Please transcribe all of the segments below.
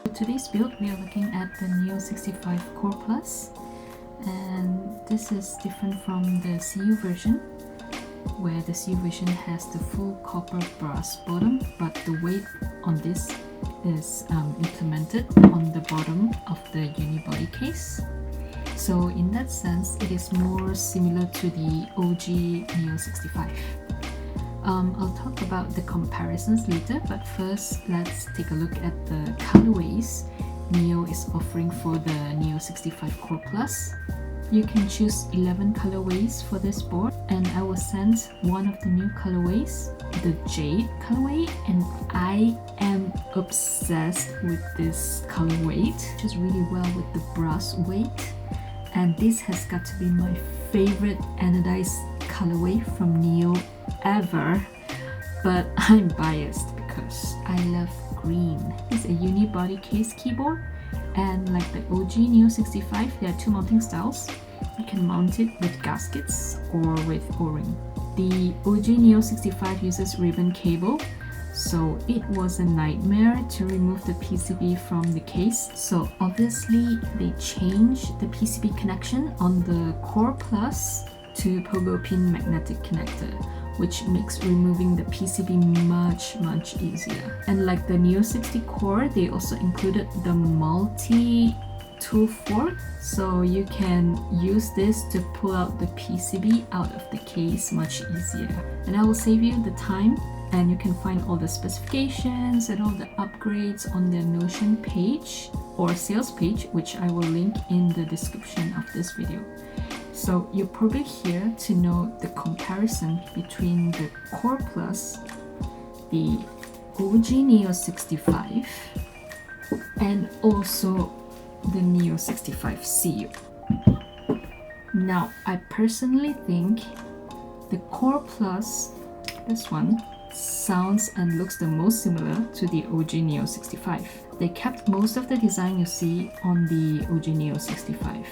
For today's build, we are looking at the Neo65 Core Plus, and this is different from the CU version, where the CU version has the full copper brass bottom, but the weight on this is implemented on the bottom of the unibody case. So in that sense, it is more similar to the OG Neo65. I'll talk about the comparisons later, but first let's take a look at the colorways Neo is offering for the Neo65 Core Plus. You can choose 11 colorways for this board, and I will send one of the new colorways, the Jade colorway, and I am obsessed with this color weight. It goes really well with the brass weight, and this has got to be my favorite anodized colorway from Neo ever, but I'm biased because I love green. It's a unibody case keyboard, and like the OG Neo65, there are two mounting styles. You can mount it with gaskets or with O-ring. The OG Neo65 uses ribbon cable, so it was a nightmare to remove the PCB from the case. So obviously they changed the PCB connection on the Core Plus to pogo pin magnetic connector, which makes removing the PCB much easier. And like the Neo60 Core, they also included the multi-tool fork, so you can use this to pull out the PCB out of the case much easier. And I will save you the time, and you can find all the specifications and all the upgrades on their Notion page or sales page, which I will link in the description of this video. So you're probably here to know the comparison between the Core Plus, the OG Neo65, and also the Neo65CU. Now, I personally think the Core Plus, this one, sounds and looks the most similar to the OG Neo65. They kept most of the design you see on the OG Neo65,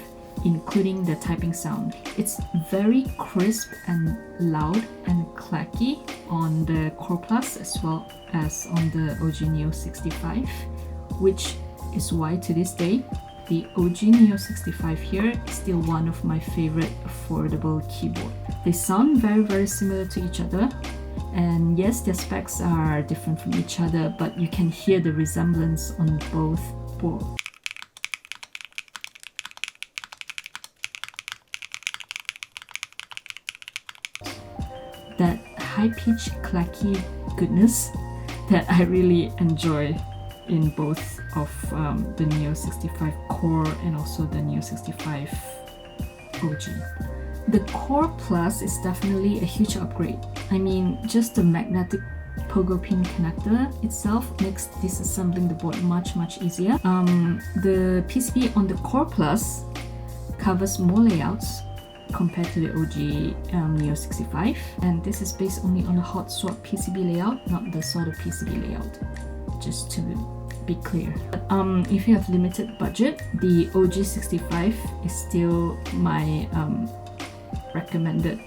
including the typing sound. It's very crisp and loud and clacky on the Core Plus as well as on the OG Neo65, which is why to this day the OG Neo65 here is still one of my favorite affordable keyboard. They sound very similar to each other, and yes, their specs are different from each other, but you can hear the resemblance on both boards. That high-pitched clacky goodness that I really enjoy in both of the Neo65 Core and also the Neo65 OG. The Core Plus is definitely a huge upgrade. I mean, just the magnetic pogo pin connector itself makes disassembling the board much easier. The PCB on the Core Plus covers more layouts compared to the OG Neo65, and this is based only on the hot swap PCB layout, not the solder PCB layout, just to be clear. But if you have limited budget, the OG 65 is still my recommended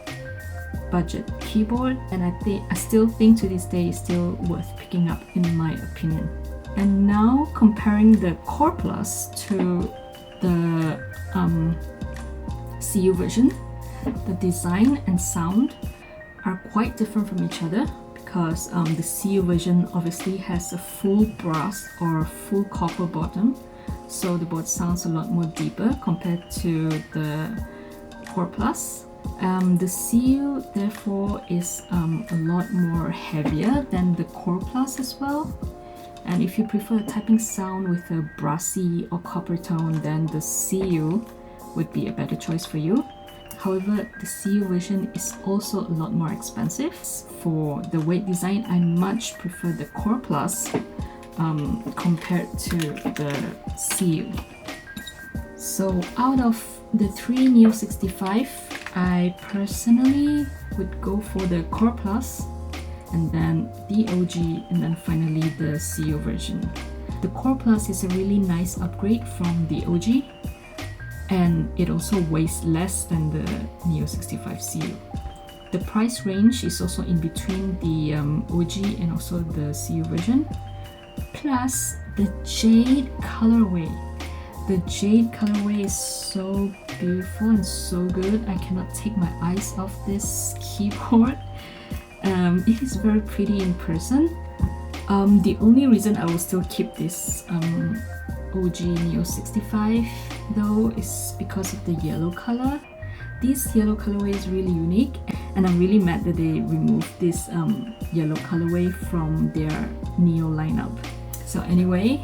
budget keyboard, and I still think to this day is still worth picking up in my opinion. And now comparing the Core Plus to the CU version, the design and sound are quite different from each other, because the CU version obviously has a full brass or full copper bottom, so the board sounds a lot more deeper compared to the Core Plus. The CU therefore is a lot more heavier than the Core Plus as well, and if you prefer a typing sound with a brassy or copper tone, then the CU would be a better choice for you. However, the CU version is also a lot more expensive. For the weight design, I much prefer the Core Plus compared to the CU. So out of the three Neo65, I personally would go for the Core Plus, and then the OG, and then finally the CU version. The Core Plus is a really nice upgrade from the OG, and it also weighs less than the Neo65CU. The price range is also in between the OG and also the CU version. Plus, the Jade colorway. The Jade colorway is so beautiful and so good. I cannot take my eyes off this keyboard. It is very pretty in person. The only reason I will still keep this OG Neo65 though is because of the yellow color. This yellow colorway is really unique, and I'm really mad that they removed this yellow colorway from their Neo lineup. So anyway,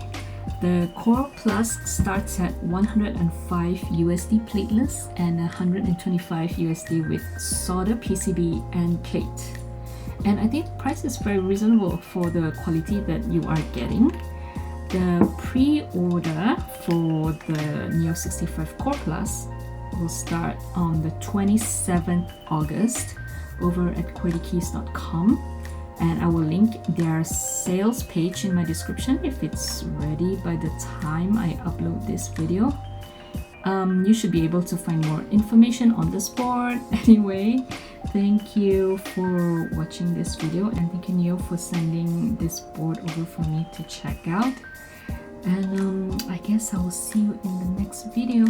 the Core Plus starts at 105 USD plateless and 125 USD with solder PCB and plate. And I think the price is very reasonable for the quality that you are getting. The pre-order for the Neo65 Core Plus will start on the 27th August over at QWERTYKEYS.com, and I will link their sales page in my description if it's ready by the time I upload this video. You should be able to find more information on this board. Anyway, thank you for watching this video, and thank you Neo for sending this board over for me to check out. And I guess I will see you in the next video.